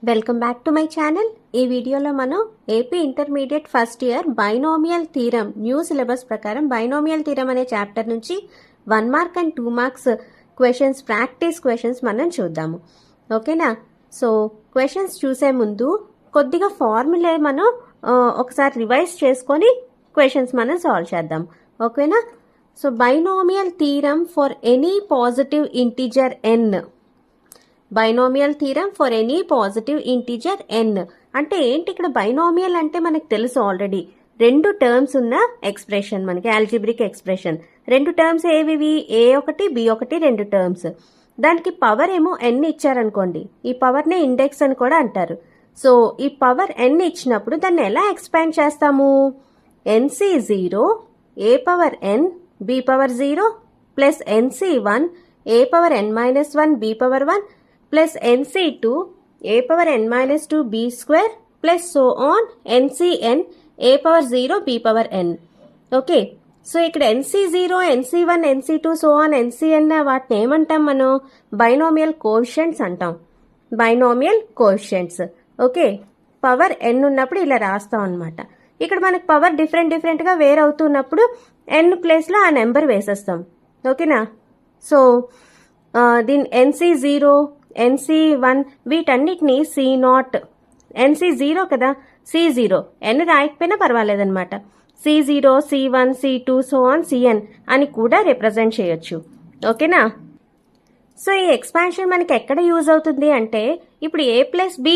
Welcome back to my channel. ఈ వీడియోలో మనం AP intermediate first year binomial theorem new syllabus ప్రకారం binomial theorem అనే చాప్టర్ నుంచి 1 mark and 2 marks questions, practice questions మనం చూద్దాము. ఓకేనా? సో క్వశ్చన్స్ చూసే ముందు కొద్దిగా ఫార్ములా మనం ఒకసారి రివైజ్ చేసుకొని క్వశ్చన్స్ మనం సాల్వ్ చేద్దాం. ఓకేనా? So binomial theorem for any positive integer n. Binomial theorem for any positive integer n అంటే ఏంటి? ఇక్కడ బైనోమియల్ అంటే మనకు తెలుసు ఆల్రెడీ, రెండు టర్మ్స్ ఉన్న ఎక్స్ప్రెషన్, మనకి ఆల్జిబ్రిక్ ఎక్స్ప్రెషన్. రెండు టర్మ్స్ ఏవివి? a1 b1 రెండు టర్మ్స్. దానికి పవర్ ఏమో n ఇచ్చారనుకోండి, ఈ పవర్నే ఇండెక్స్ అని కూడా అంటారు. సో ఈ పవర్ n ఇచ్చినప్పుడు దాన్ని ఎలా ఎక్స్పాండ్ చేస్తాము? nc0 a power n b power 0 plus nc1 a power n minus 1 b power 1 plus nc2 a power n minus 2 b square plus so on ncn a power 0 b power n. Okay, so ఇక్కడ nc0 nc1 nc2 so on ncn వాటిని ఏమంటాం మనం? Binomial coefficients అంటాం. Binomial coefficients. Okay, power n ఉన్నప్పుడు ఇలా రాస్తాం అనమాట. ఇక్కడ మనకు పవర్ డిఫరెంట్గా వేర్ అవుతున్నప్పుడు n ప్లేస్లో ఆ నెంబర్ వేసేస్తాం. ఓకేనా? సో దీని nc0 nc1 వీటన్నిటిని c0, nc0 కదా, c0 n రాయకపోయినా పర్వాలేదన్నమాట. c0 c1 c2 so on cn అని కూడా రిప్రజెంట్ చేయొచ్చు. ఓకేనా? సో ఈ ఎక్స్పాన్షన్ మనకి ఎక్కడ యూజ్ అవుతుంది అంటే, ఇప్పుడు a plus b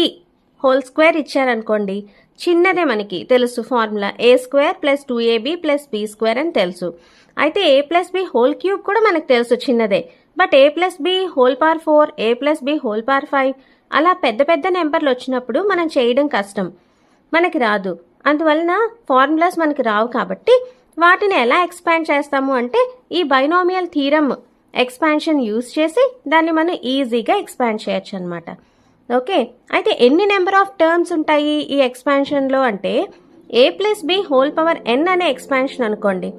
whole square ఇచ్చారనుకోండి, చిన్నదే మనకి తెలుసు formula, a square plus 2ab plus b square అని తెలుసు. అయితే a plus b whole cube కూడా మనకు తెలుసు, చిన్నదే. But a plus b whole power 4, a plus b whole power 5 అలా పెద్ద పెద్ద నెంబర్లు వచ్చినప్పుడు మనం చేయడం కష్టం, మనకి రాదు. అందువలన ఫార్ములాస్ మనకి రావు. కాబట్టి వాటిని ఎలా ఎక్స్పాండ్ చేస్తాము అంటే, ఈ బైనోమియల్ థీరం ఎక్స్పాన్షన్ యూజ్ చేసి దాన్ని మనం ఈజీగా ఎక్స్పాండ్ చేయొచ్చు అనమాట. ఓకే, అయితే ఎన్ని నెంబర్ ఆఫ్ టర్మ్స్ ఉంటాయి ఈ ఎక్స్పాన్షన్లో అంటే, a plus b whole power n అనే ఎక్స్పాన్షన్ అనుకోండి.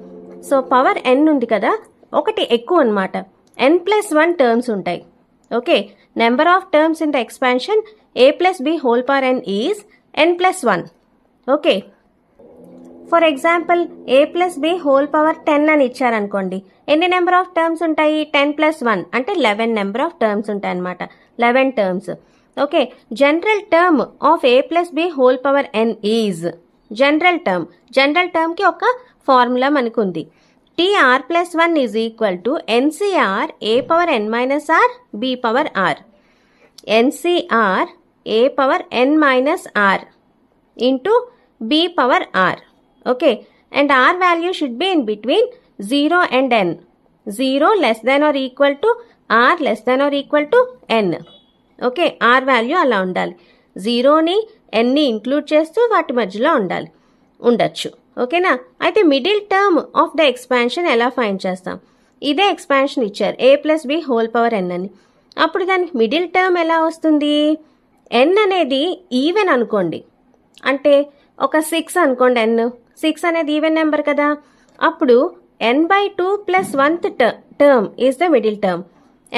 సో పవర్ n ఉంది కదా, ఒకటి ఎక్కువ అనమాట, n ప్లస్ 1 టర్మ్స్ ఉంటాయి. Okay, number of terms in the expansion a plus b whole power n is n plus 1. Okay, for example a plus b whole power 10 అని ఇచ్చారనుకోండి, ఎన్ని నెంబర్ ఆఫ్ టర్మ్స్ ఉంటాయి? 10 ప్లస్ 1 అంటే 11 number of terms ఉంటాయి అనమాట, 11 terms. Okay, general term of a plus b whole power n is, general టర్మ్కి ఒక formula మనకు ఉంది. tr plus 1 is equal to ncr a power n minus r b power r. ncr a power n minus r into b power r. Okay, and r value should be in between 0 and n. 0 less than or equal to r less than or equal to n. Okay, r value అలా ఉండాలి. 0ని nని include చేస్తూ వాటి మధ్యలో ఉండొచ్చు. ఓకేనా? అయితే middle term of the expansion ఎలా find చేస్తాం? ఇదే ఎక్స్పాన్షన్ ఇచ్చారు, a plus b whole power n అని. అప్పుడు దానికి మిడిల్ టర్మ్ ఎలా వస్తుంది? n అనేది ఈవెన్ అనుకోండి, అంటే ఒక 6 అనుకోండి, n6 అనేది ఈవెన్ నెంబర్ కదా. అప్పుడు n/2 plus 1th term is the middle term.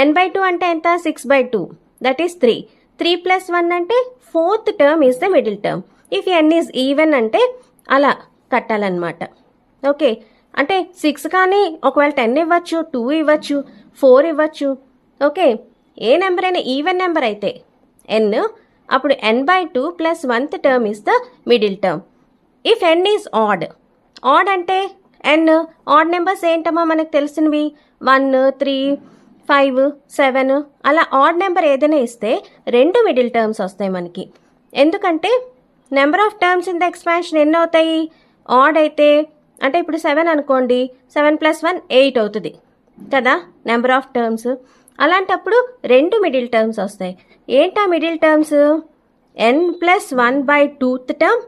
n/2 అంటే ఎంత? 6/2, దట్ ఈస్ 3. 3 ప్లస్ 1 అంటే 4th term is the middle term. If n is even అంటే అలా కట్టాలన్నమాట. ఓకే, అంటే 6 కానీ ఒకవేళ 10 ఇవ్వచ్చు, 2 ఇవ్వచ్చు, 4 ఇవ్వచ్చు. ఓకే, ఏ నెంబర్ అయినా ఈవెన్ నెంబర్ అయితే n, అప్పుడు n/2 plus 1th term is the middle term. If n is odd అంటే n ఆడ్ నెంబర్స్ ఏంటమ్మా మనకు తెలిసినవి? 1 3 5 7 అలా ఆడ్ నెంబర్ ఏదైనా ఇస్తే 2 మిడిల్ టర్మ్స్ వస్తాయి మనకి. ఎందుకంటే number of terms in the expansion ఎన్ని అవుతాయి? ఆడ్ అయితే, అంటే ఇప్పుడు 7 అనుకోండి, 7 ప్లస్ 1 8 అవుతుంది కదా నెంబర్ ఆఫ్ టర్మ్స్. అలాంటప్పుడు 2 మిడిల్ టర్మ్స్ వస్తాయి. ఏంటా middle terms? n plus 1/2th term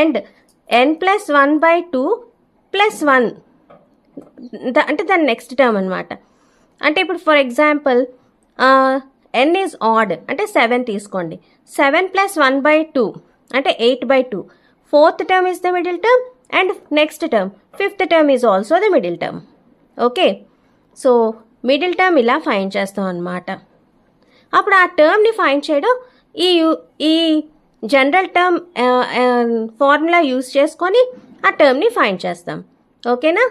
and n plus 1/2 plus 1 అంటే దాని నెక్స్ట్ టర్మ్ అనమాట. అంటే ఇప్పుడు for example n is odd అంటే 7 తీసుకోండి, 7 ప్లస్ 1/2 అంటే 8/2. 4th term is the middle term and next term 5th term is also the middle term. Okay, so middle term ఇలా find చేస్తాం అన్నమాట. అప్పుడు ఆ టర్మ్ని ఫైండ్ చేయడం ఈ జనరల్ టర్మ్ ఫార్ములా యూస్ చేసుకొని ఆ టర్మ్ని ఫైండ్ చేస్తాం. ఓకేనా?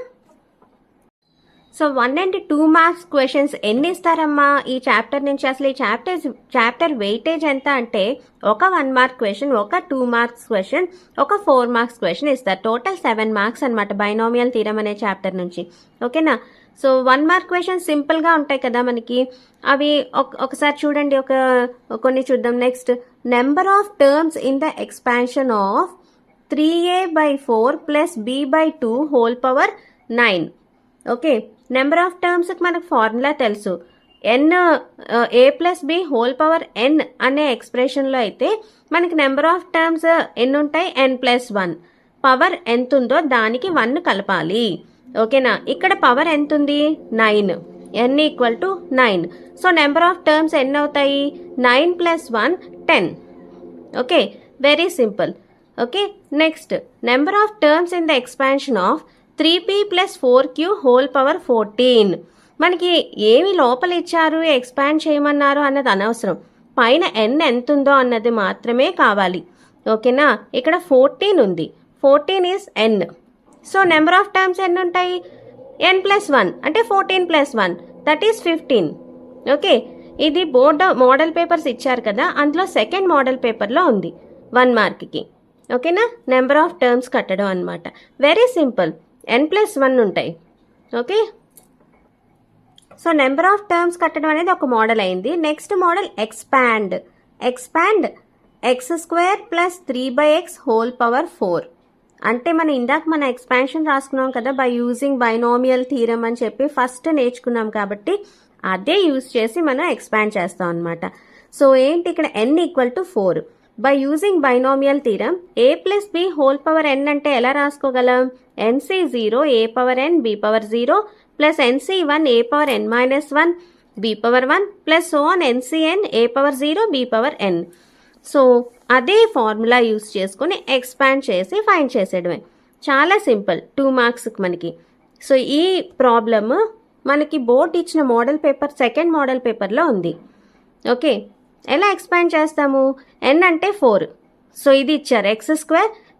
సో 1 and 2 మార్క్స్ క్వశ్చన్స్ ఎన్ని ఇస్తారమ్మా ఈ చాప్టర్ నుంచి? అసలు ఈ చాప్టర్ వెయిటేజ్ ఎంత అంటే ఒక 1 మార్క్ క్వశ్చన్, ఒక 2 మార్క్స్ క్వశ్చన్, ఒక 4 మార్క్స్ క్వశ్చన్ ఇస్తారు. టోటల్ 7 మార్క్స్ అనమాట బైనామియల్ థీరం అనే చాప్టర్ నుంచి. ఓకేనా? సో 1 మార్క్ క్వశ్చన్ సింపుల్గా ఉంటాయి కదా మనకి. అవి ఒకసారి చూడండి, కొన్ని చూద్దాం. Next, number of terms in the expansion of 3a/4 + b/2 whole power 9. Okay, number of టర్మ్స్కి మనకు ఫార్ములా తెలుసు. a + b whole power n అనే ఎక్స్ప్రెషన్లో అయితే మనకి నెంబర్ ఆఫ్ టర్మ్స్ ఎన్ని ఉంటాయి? n+1. పవర్ ఎంత ఉందో దానికి 1 కలపాలి. ఓకేనా? ఇక్కడ పవర్ ఎంత ఉంది? 9. n = 9. So number of terms ఎన్ని అవుతాయి? 9 + 1 10. Okay, very simple. Okay, next, number of terms in the expansion of 3p + 4q whole power 14. మనకి ఏమి లోపల ఇచ్చారు, ఎక్స్పాండ్ చేయమన్నారు అన్నది అనవసరం. పైన n ఎంత ఉందో అన్నది మాత్రమే కావాలి. ఓకేనా? ఇక్కడ 14 ఉంది. 14 is n. So number of terms ఎన్ని ఉంటాయి? n+1 అంటే 14 + 1 దట్ ఈస్ 15. ఓకే, ఇది మోడల్ పేపర్స్ ఇచ్చారు కదా, అందులో సెకండ్ మోడల్ పేపర్లో ఉంది 1 మార్క్కి. ఓకేనా? నెంబర్ ఆఫ్ టర్మ్స్ కట్టడం అనమాట. Very simple. n+1 ఉంటాయి. Okay, so number of terms కట్టడం అనేది ఒక మోడల్ అయింది. Next model expand x² + 3/x whole power 4. అంటే మన ఎక్స్పాన్షన్ రాసుకున్నాం కదా బై యూజింగ్ బైనామియల్ థీరం అని చెప్పి ఫస్ట్ నేర్చుకున్నాం కాబట్టి అదే యూజ్ చేసి మనం ఎక్స్పాండ్ చేస్తాం అనమాట. సో ఏంటి ఇక్కడ n = 4. By using binomial theorem a + b whole power n అంటే ఎలా రాసుకోగలం? nc0 a/n b/0 + nc1 a/n - 1 b/1 + so on ncn a/0 b/n. So అదే ఫార్ములా యూస్ చేసుకుని ఎక్స్పాండ్ చేసి ఫైండ్ చేసేయడమే. చాలా సింపుల్, 2 మార్క్స్కి మనకి. సో ఈ ప్రాబ్లమ్ మనకి బోర్డ్ ఇచ్చిన మోడల్ పేపర్ సెకండ్ మోడల్ పేపర్లో ఉంది. ఓకే, ఎలా ఎక్స్పాండ్ చేస్తాము? n అంటే 4. సో ఇది ఇచ్చారు x²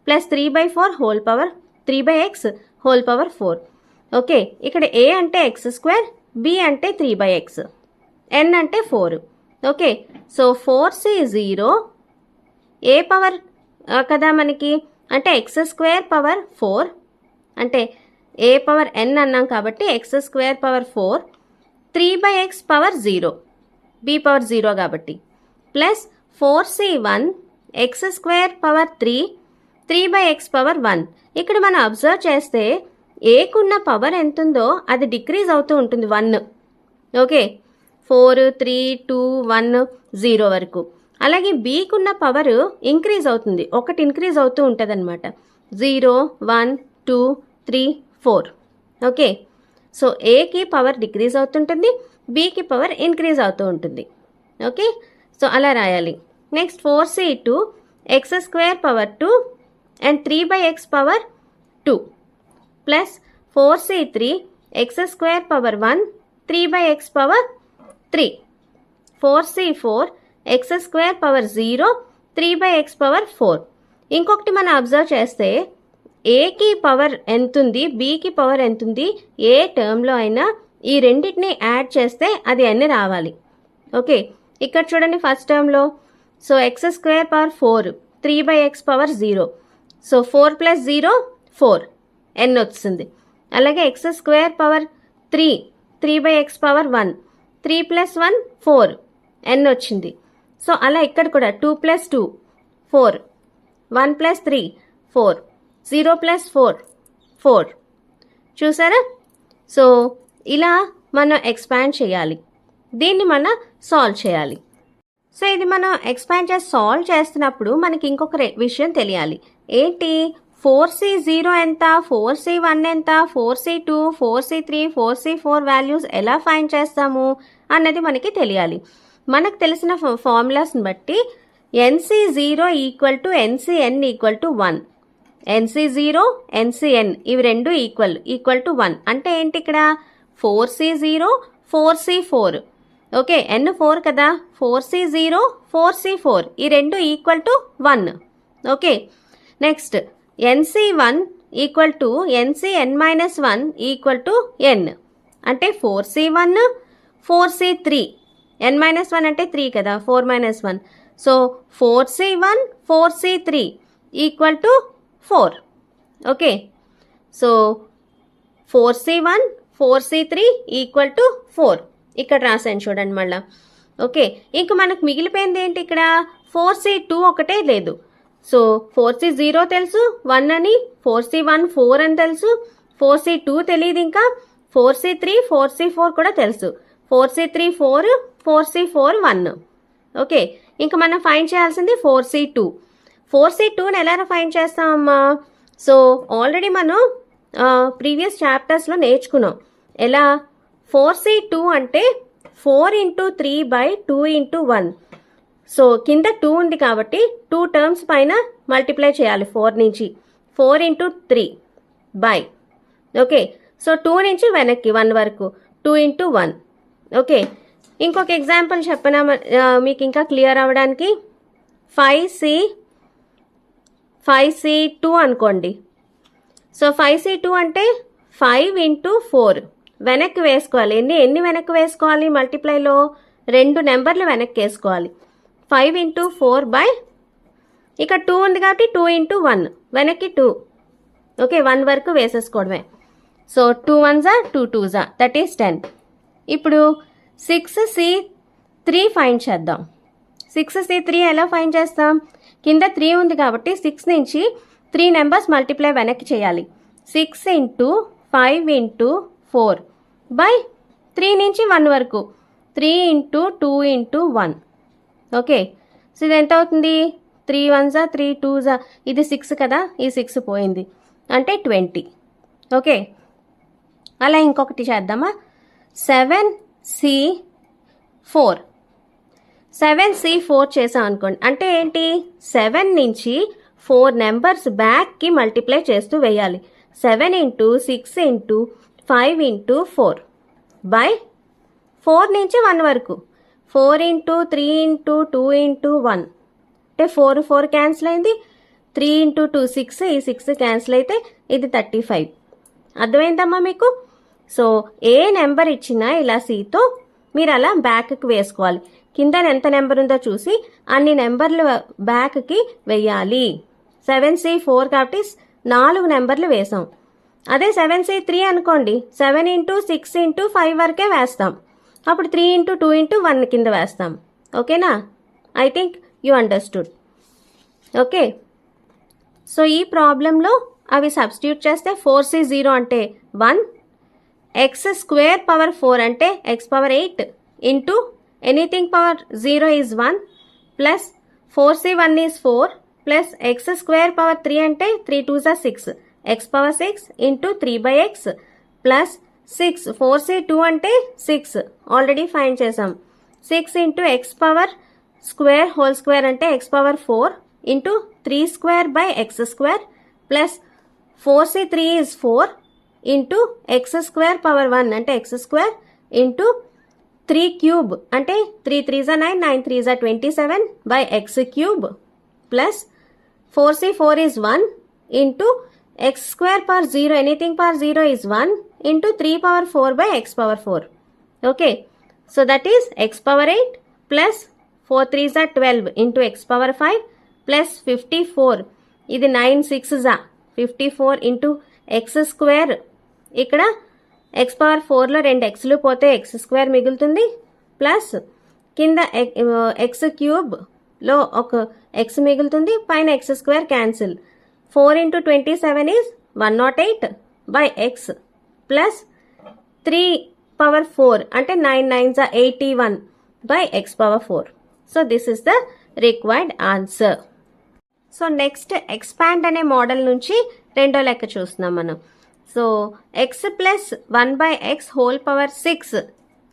+ 3/4 whole power 3/x whole power 4. Okay, ఇక్కడ a అంటే x², b అంటే 3/x, n అంటే 4. Okay, so 4c0 a power కదా మనకి, అంటే x² పవర్ 4 అంటే a పవర్ n అన్నాం కాబట్టి x² power 4 3/x power 0 b power 0 కాబట్టి plus 4c1 x² power 3 3/x power 1. ఇక్కడ మనం అబ్జర్వ్ చేస్తే ఏకున్న పవర్ ఎంత ఉందో అది డిక్రీజ్ అవుతూ ఉంటుంది 1. ఓకే, 4 3 2 1 0 వరకు. అలాగే బీకున్న పవర్ ఇంక్రీజ్ అవుతుంది, ఒకటి ఇంక్రీజ్ అవుతూ ఉంటుంది అనమాట. 0 1 2 3 4. ఓకే, సో ఏకి పవర్ డిక్రీజ్ అవుతుంటుంది, బీకి పవర్ ఇంక్రీజ్ అవుతూ ఉంటుంది. ఓకే, సో అలా రాయాలి. Next 4c2 x² power 2 and 3/x power 2 plus 4c3 x² power 1 3/x power 3 4c4 x² power 0 3/x power 4. ఇంకొకటి మనం అబ్జర్వ్ చేస్తే ఏకి పవర్ ఎంతుంది, బీకి పవర్ ఎంతుంది, ఏ టర్మ్లో అయినా ఈ రెండింటిని యాడ్ చేస్తే అది n రావాలి. ఓకే, ఇక్కడ చూడండి ఫస్ట్ టర్మ్లో, so x² power 4 3/x power 0. So 4 + 0 4 n వస్తుంది. అలాగే x² power 3 3/x power 1 3 + 1 4 n వచ్చింది. సో అలా ఇక్కడ కూడా 2 + 2 4 1 + 3 4 0 + 4 4. చూసారా? సో ఇలా మనం ఎక్స్పాండ్ చేయాలి, దీన్ని మనం సాల్వ్ చేయాలి. సో ఇది మనం ఎక్స్పాండ్ చేసి సాల్వ్ చేస్తున్నప్పుడు మనకి ఇంకొక విషయం తెలియాలి. ఏంటి? 4c0 ఎంత, 4c1 ఎంత, 4c2 4c3 4c4 వాల్యూస్ ఎలా ఫైండ్ చేస్తాము అన్నది మనకి తెలియాలి. మనకు తెలిసిన ఫార్ములాస్ని బట్టి nc0 = ncn = 1. nc0 ncn ఇవి రెండు ఈక్వల్ టు 1. అంటే ఏంటి ఇక్కడ? 4c0 4c4 ఓకే, n 4 కదా, 4c0 4c4 ఈ రెండు equal to 1. Okay, next nc1 equal to nCn-1 equal to n అంటే 4c1 4c3 n-1 అంటే 3 కదా, 4 - 1 so 4c1 4c3 equal to 4. Okay, so 4c1 4c3 equal to 4 ఇక్కడ రాసాను చూడండి మళ్ళా. ఓకే, ఇంక మనకు మిగిలిపోయింది ఏంటి, ఇక్కడ 4c2 ఒకటే లేదు. సో 4c0 తెలుసు 1 అని, 4c1 4 అని తెలుసు, 4c2 తెలియదు, ఇంకా 4c3 4c4 కూడా తెలుసు, 4c3 4 4c4 1. ఓకే, ఇంకా మనం ఫైండ్ చేయాల్సింది 4c2. 4c2ని ఎలా ఫైండ్ చేస్తామమ్మా? సో ఆల్రెడీ మనం ప్రీవియస్ చాప్టర్స్లో నేర్చుకున్నాం ఎలా. 4c2 అంటే 4 × 3/2 × 1. సో కింద 2 ఉంది కాబట్టి 2 టర్మ్స్ పైన మల్టిప్లై చేయాలి 4 నుంచి. 4 × 3 బై, ఓకే, సో 2 నుంచి వెనక్కి 1 వరకు 2 × 1. ఓకే, ఇంకొక ఎగ్జాంపుల్ చెప్పనా మీకు ఇంకా క్లియర్ అవ్వడానికి. 5c2 అనుకోండి. సో 5c2 అంటే 5 × 4 వెనక్కి వేసుకోవాలి. ఎన్ని వెనక్కి వేసుకోవాలి మల్టిప్లైలో? 2 నెంబర్లు వెనక్కి వేసుకోవాలి. 5 × 4 బై, ఇక 2 ఉంది కాబట్టి 2 × 1 వెనక్కి 2. ఓకే, 1 వరకు వేసేసుకోవడమే. So 2 1s 2 2s that is 10. ఇప్పుడు 6c3 ఫైండ్ చేద్దాం. 6c3 ఎలా ఫైండ్ చేస్తాం? కింద 3 ఉంది కాబట్టి 6 నుంచి 3 నెంబర్స్ మల్టిప్లై వెనక్కి చేయాలి. 6 × 5 × 4 బై 3 నుంచి 1 వరకు 3 × 2 × 1. ఓకే, సో ఇది ఎంత అవుతుంది? 3 1s 3 2s, ఇది 6 కదా, ఈ 6 పోయింది అంటే 20. ఓకే, అలా ఇంకొకటి చేద్దామా? 7c4 చేసాం అనుకోండి. అంటే ఏంటి? 7 నుంచి 4 నెంబర్స్ బ్యాక్కి మల్టిప్లై చేస్తూ వేయాలి. 7 × 6 × 5 × 4 బై 4 నుంచి 1 వరకు 4 × 3 × 2 × 1 అంటే 4 4 క్యాన్సిల్ అయింది. 3 × 2 6, ఈ 6 క్యాన్సిల్ అయితే ఇది 35. అర్థమైందమ్మా మీకు? సో ఏ నెంబర్ ఇచ్చినా ఇలా సితో మీరు అలా బ్యాక్కి వేసుకోవాలి. కింద ఎంత నెంబర్ ఉందో చూసి అన్ని నెంబర్లు బ్యాక్కి వేయాలి. 7c4 కాబట్టి 4 నెంబర్లు వేసాం. అదే 7c3 అనుకోండి, 7 × 6 × 5 వరకే వేస్తాం. అప్పుడు 3 × 2 × 1 కింద వేస్తాం. ఓకేనా? I think you understood. Okay, so ఈ ప్రాబ్లంలో అవి సబ్స్టిట్యూట్ చేస్తే 4c0 అంటే 1, x² పవర్ 4 అంటే x⁴ into anything power 0 is 1 plus 4c1 is 4 plus x² power 3 అంటే 3 2s 6 x⁴ into 3/x plus 6 4c2 అంటే 6 ఆల్రెడీ ఫైండ్ చేసాం. 6 ఇంటూ x² హోల్ స్క్వేర్ అంటే x⁴ into 3² plus 4c3 is 4 into x² power 1 అంటే x² into 3³ అంటే 3 3s 9 9 3s 27 by x³ plus 4c4 is 1 into x² power 0 anything power 0 is 1 into 3/4 by x⁴. Okay, so that is x⁴ plus 4 3s 12 into x⁴ plus 54, ఇది 9 6s 54 into x². ఇక్కడ x⁴లో 2 x'లు పోతే x² మిగులుతుంది plus కింద x³ ఒక x మిగులుతుంది, పైన x² cancel. 4 × 27 is 108 by x plus 3/4 అంటే 9 9s 81 by x⁴. So this is the required answer. So next expand అనే మోడల్ నుంచి రెండో లెక్క చూస్తున్నాం మనం. So x plus 1/x whole power 6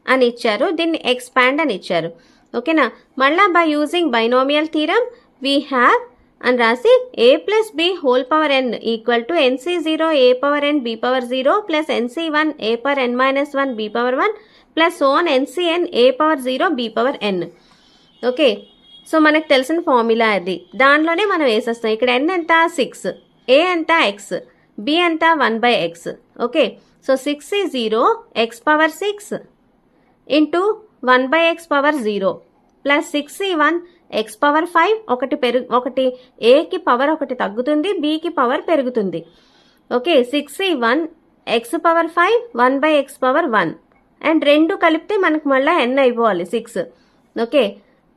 అని ఇచ్చారు, దీన్ని ఎక్స్పాండ్ అని ఇచ్చారు. ఓకేనా? మళ్ళా by using binomial theorem we have అని రాసి a plus b whole power n equal to nc0 a power n b power 0 plus nc1 a power n - 1 b power 1 plus ఓన్ n C n a power 0 b power n. Okay, so మనకు తెలిసిన formula అది, దానిలోనే మనం వేసేస్తాం. ఇక్కడ ఎన్ ఎంత 6, ఏ ఎంత ఎక్స్, బి ఎంత 1/x. Okay, so 6 is 0 x power 6 into 1/x power 0 plus 6c1 x power 5, ఒకటి ఏకి పవర్ ఒకటి తగ్గుతుంది, బికి పవర్ పెరుగుతుంది. Okay, 6c1 x power 5 1/x power 1 and రెండు కలిపితే మనకు మళ్ళీ n అయిపోవాలి 6. Okay,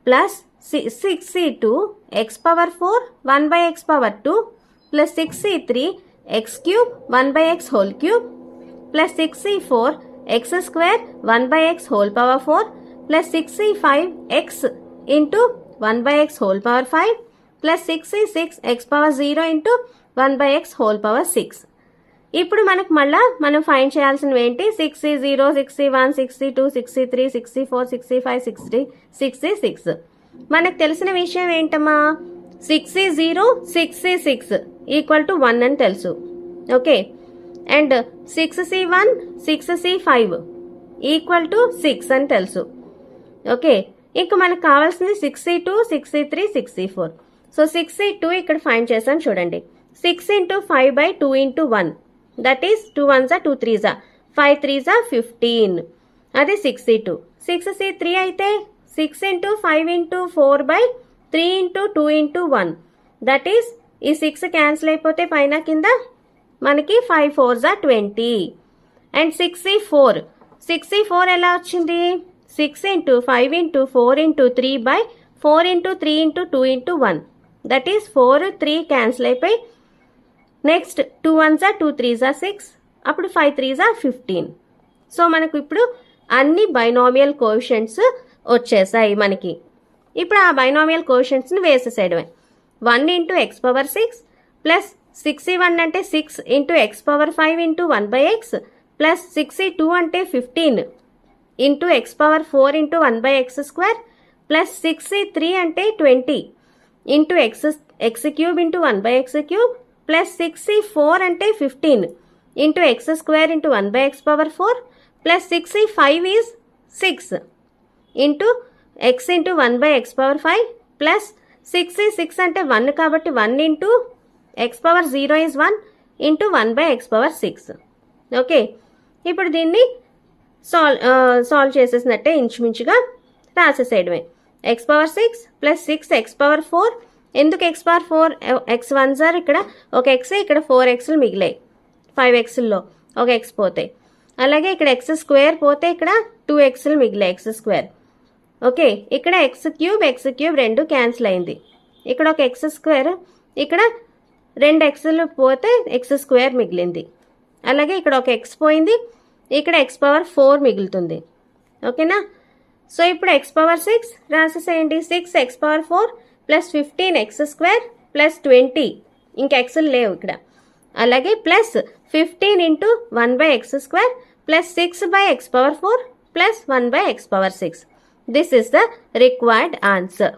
plus 6c2 x power 4 1/x power 2 plus 6c3 x cube 1/x whole cube plus 6c4 x square 1/x whole power 4 plus 6c5 x into 1/x whole power 5 plus 6c6 x power 0 into 1/x whole power 6. ఇప్పుడు మనకు మళ్ళా మనం find చేయాల్సినవి ఏంటి? 6c0 6c1 6c2 6c3 6c4 6c5 6c6. మనకు తెలిసిన విషయం ఏంటమ్మా? 6c0 6c6 ఈక్వల్ టు 1 అని తెలుసు. Okay, and 6c1 6c5 equal to 6 అని తెలుసు. ఓకే, ఇక మనకు కావాల్సింది 6c2 6c3 6c4. So 6c2 ఇక్కడ ఫైండ్ చేసాను చూడండి. 6 into 5/2 into 1 that is 2 1s 2 3s 5 3s 15, అది 6c2. 6c3 అయితే 6 into 5 into 4/3 into 2 into 1 that is ఈ 6 క్యాన్సిల్ అయిపోతే పైన కింద మనకి 5 4s 20. అండ్ 6c4 ఎలా వచ్చింది? 6 into 5 into 4 into 3/4 into 3 into 2 into 1 that is 4 3 cancel అయిపోయి నెక్స్ట్ 2 1s 2 3s 6, అప్పుడు 5 3s 15. సో మనకు ఇప్పుడు అన్ని బైనామియల్ కోఎఫిషియెంట్స్ వచ్చేసాయి మనకి. ఇప్పుడు ఆ బైనామియల్ కోఎఫిషియెంట్స్ని వేసేసేయడమే. 1 into x power 6 plus 6c1 అంటే 6 into x power 5 into 1/x plus 6c2 అంటే 15 into x power 4 into 1/x square plus 6c3 అంటే 20 into x cube into 1/x cube plus 6c4 అంటే 15 into x square into 1/x power 4 plus 6c5 is 6 into x into 1/x power 5 plus 6c6 అంటే 1 కాబట్టి 1 into x power 0 is 1 into 1/x power 6. Okay, ఇప్పుడు దీన్ని solve చేసేసినట్టే ఇంచుమించుగా రాసేసేయడమే. x power 6 plus 6 x power 4. ఎందుకు x power 4? x 1s ఇక్కడ ఒక x, ఇక్కడ 4xలు మిగిలాయి. 5xల్లో ఒక x పోతాయి. అలాగే ఇక్కడ x స్క్వేర్ పోతే ఇక్కడ 2xలు మిగిలాయి x స్క్వేర్. ఓకే, ఇక్కడ x క్యూబ్ రెండు క్యాన్సిల్ అయింది. ఇక్కడ ఒక x స్క్వేర్, ఇక్కడ 2 xలు పోతే x స్క్వేర్ మిగిలింది. అలాగే ఇక్కడ ఒక x పోయింది, ఇక్కడ x పవర్ 4 మిగులుతుంది. ఓకేనా? సో ఇప్పుడు x power 6 రాసేసేయండి. 6 x power 4 plus 15 x square plus 20, ఇంకా xలు లేవు ఇక్కడ. అలాగే plus 15 into 1/x square plus 6/x power 4 plus 1/x power 6. This is the required answer.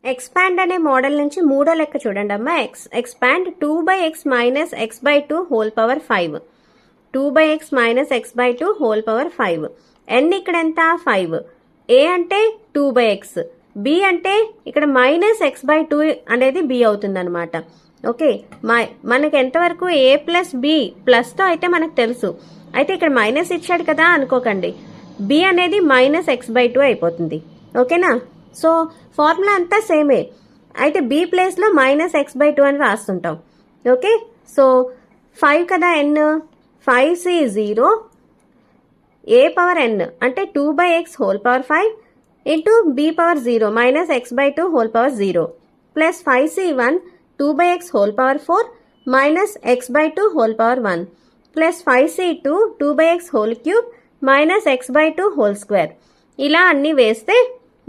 Expand అనే మోడల్ నుంచి మూడో లెక్క చూడండి అమ్మా. Expand 2/x minus x/2 whole power 5. 2/x minus x/2 whole power 5. n ఇక్కడ ఎంత? 5. a అంటే 2/x, b అంటే ఇక్కడ మైనస్ x/2 అనేది b అవుతుంది అనమాట. ఓకే, మనకి ఎంతవరకు a ప్లస్ b ప్లస్తో అయితే మనకు తెలుసు. అయితే ఇక్కడ మైనస్ ఇచ్చాడు కదా అనుకోకండి, b అనేది మైనస్ x/2 అయిపోతుంది. ఓకేనా? సో ఫార్ములా అంతా సేమే, అయితే b ప్లేస్లో మైనస్ x/2 అని రాస్తుంటాం. ఓకే, సో 5 కదా n, 5c0 a power n అంటే 2/x whole power 5 into b power 0 minus x/2 whole power 0 plus 5c1 2/x whole power 4 minus x/2 whole power 1 plus 5c2 2/x whole cube minus x/2 whole square. ఇలా అన్నీ వేస్తే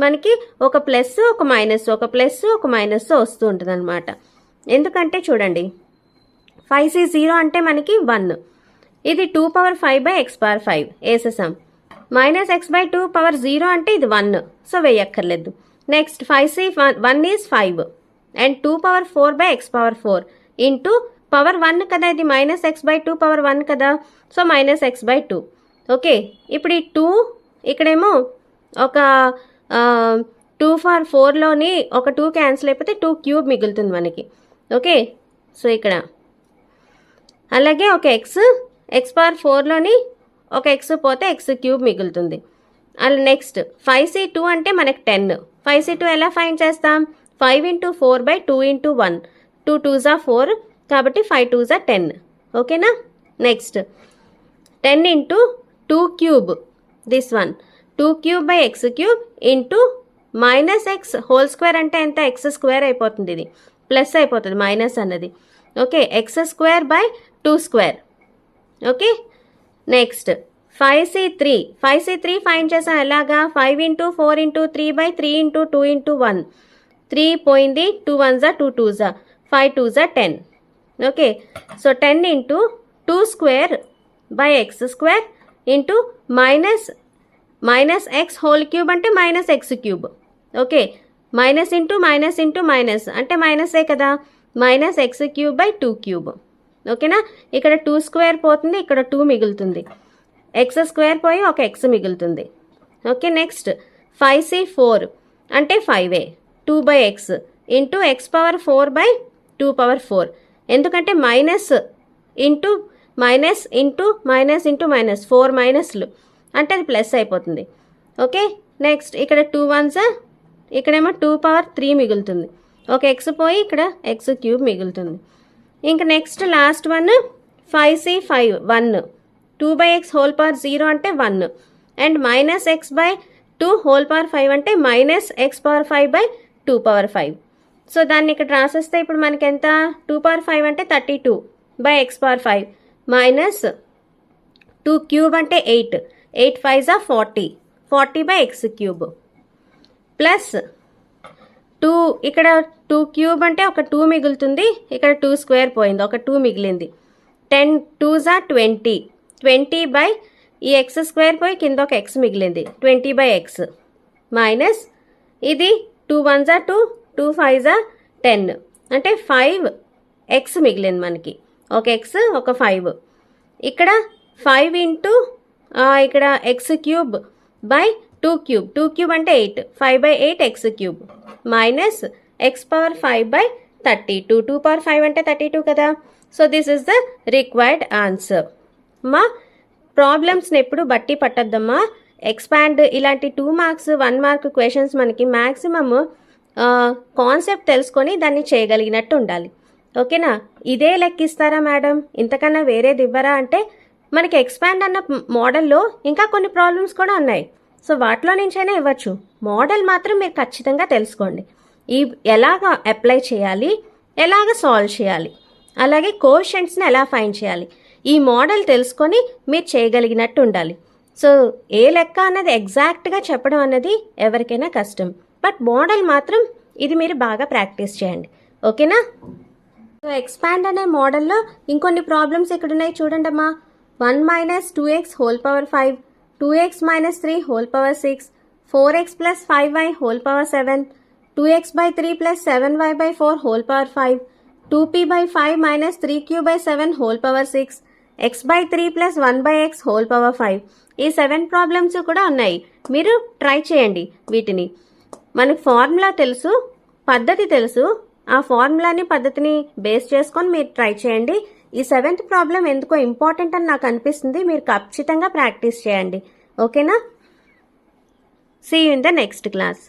మనకి ఒక plus ఒక minus, ఒక plus ఒక minus వస్తూ ఉంటుంది అనమాట. ఎందుకంటే చూడండి, 5c0 అంటే మనకి 1, ఇది 2 పవర్ 5/x పవర్ 5 వేసేసాం. మైనస్ x/2 పవర్ 0 అంటే ఇది 1, సో వేయక్కర్లేదు. Next 5c1 is 5 and 2 power 4/x power 4 into power 1 కదా, ఇది మైనస్ x/2 పవర్ 1 కదా, సో మైనస్ x/2. ఓకే, ఇప్పుడు ఈ 2 ఇక్కడేమో ఒక 2 for 4లోని ఒక 2 క్యాన్సిల్ అయిపోతే 2 క్యూబ్ మిగులుతుంది మనకి. ఓకే, సో ఇక్కడ అలాగే ఒక ఎక్స్ పవర్ 4లోని ఒక ఎక్స్ పోతే ఎక్స్ క్యూబ్ మిగులుతుంది. అలా నెక్స్ట్ 5c2 అంటే మనకి 10. 5c2 ఎలా ఫైండ్ చేస్తాం? 5 × 4/2 × 1. 2 2s are 4 కాబట్టి 5 2s are 10. ఓకేనా? Next 10 × 2 cube, this one 2 cube by X cube into minus x whole square అంటే ఎంత? ఎక్స్ స్క్వేర్ అయిపోతుంది, ఇది ప్లస్ అయిపోతుంది మైనస్ అన్నది. Okay, X square by 2 square. Okay, next 5c3 find చేసాం ఎలాగా? 5 × 4 × 3/3 × 2 × 1. 3 పోయింది, 2 1s are 2 2s are 5 2s are 10. Okay, so 10 × 2 square by x square into minus x whole cube అంటే minus x cube. Okay, minus into minus into minus అంటే మైనసే కదా, minus x cube by 2 cube. ఓకేనా? ఇక్కడ 2 square పోతుంది, ఇక్కడ 2 మిగులుతుంది, X square పోయి ఒక ఎక్స్ మిగులుతుంది. ఓకే, నెక్స్ట్ 5c4 అంటే 5a 2/x into X power 4/2 power 4. ఎందుకంటే minus into minus into minus into minus 4 మైనస్లు అంటే అది ప్లస్ అయిపోతుంది. ఓకే, నెక్స్ట్ ఇక్కడ 2 1s, ఇక్కడేమో 2 పవర్ 3 మిగులుతుంది, ఒక ఎక్స్ పోయి ఇక్కడ ఎక్స్ క్యూబ్ మిగులుతుంది. ఇంకా next last one 5c5 1 2/x whole power 0 అంటే 1 and minus X by 2 whole power 5 అంటే minus X power 5/2 power 5. So దాన్ని ఇక్కడ రాసేస్తే ఇప్పుడు మనకి ఎంత? 2 పవర్ 5 అంటే 32/x పవర్ 5 మైనస్ 2 క్యూబ్ అంటే 8 5s are 40/x cube plus 2 ఇక్కడ 2 క్యూబ్ అంటే ఒక 2 మిగులుతుంది, ఇక్కడ 2 స్క్వేర్ పోయింది, ఒక 2 మిగిలింది. 10 2s are 20 బై ఈ ఎక్స్ స్క్వేర్ పోయి కింద ఒక ఎక్స్ మిగిలింది 20/x మైనస్ ఇది 2 1s are 2 2 5s are 10 అంటే 5x మిగిలింది మనకి, ఒక ఎక్స్ ఒక 5. ఇక్కడ 5 ఇంటూ ఇక్కడ ఎక్స్ క్యూబ్ బై 2 క్యూబ్ అంటే 8 5/8 X cube minus X power 5/32 2 power 5 అంటే 32 కదా. So this is the required answer. మా ప్రాబ్లమ్స్ని ఎప్పుడు బట్టి పట్టద్దమ్మా. ఎక్స్పాండ్ ఇలాంటి 2 మార్క్స్ 1 మార్క్ క్వశ్చన్స్ మనకి మ్యాక్సిమమ్ కాన్సెప్ట్ తెలుసుకొని దాన్ని చేయగలిగినట్టు ఉండాలి. ఓకేనా? ఇదే లెక్కిస్తారా మేడం, ఇంతకన్నా వేరేది ఇవ్వరా అంటే మనకి ఎక్స్పాండ్ అన్న మోడల్లో ఇంకా కొన్ని ప్రాబ్లమ్స్ కూడా ఉన్నాయి. సో వాటిలో నుంచైనా ఇవ్వచ్చు. మోడల్ మాత్రం మీరు ఖచ్చితంగా తెలుసుకోండి, ఈ ఎలాగ అప్లై చేయాలి, ఎలాగ సాల్వ్ చేయాలి, అలాగే కోఎఫిషియెంట్స్ని ఎలా ఫైండ్ చేయాలి, ఈ మోడల్ తెలుసుకొని మీరు చేయగలిగినట్టు ఉండాలి. సో ఏ లెక్క అన్నది ఎగ్జాక్ట్గా చెప్పడం అన్నది ఎవరికైనా కష్టం, బట్ మోడల్ మాత్రం ఇది మీరు బాగా ప్రాక్టీస్ చేయండి. ఓకేనా? సో ఎక్స్పాండ్ అనే మోడల్లో ఇంకొన్ని ప్రాబ్లమ్స్ ఇక్కడ ఉన్నాయి చూడండి అమ్మా. 1 - 2x whole power 5, 2x - 3 whole power 6, 4x + 5y whole power 7, 2x/3 + 7y/4 whole power 5, 2p/5 - 3q/7 whole power 6, x/3 + 1/x whole power 5. ఈ 7 ప్రాబ్లమ్స్ కూడా ఉన్నాయి, మీరు ట్రై చేయండి. వీటిని మనకు ఫార్ములా తెలుసు, పద్ధతి తెలుసు, ఆ ఫార్ములాని పద్ధతిని బేస్ చేసుకొని మీరు ట్రై చేయండి. ఈ 7th ప్రాబ్లం ఎందుకో ఇంపార్టెంట్ అని నాకు అనిపిస్తుంది, మీరు ఖచ్చితంగా ప్రాక్టీస్ చేయండి. ఓకేనా? See you in the next class.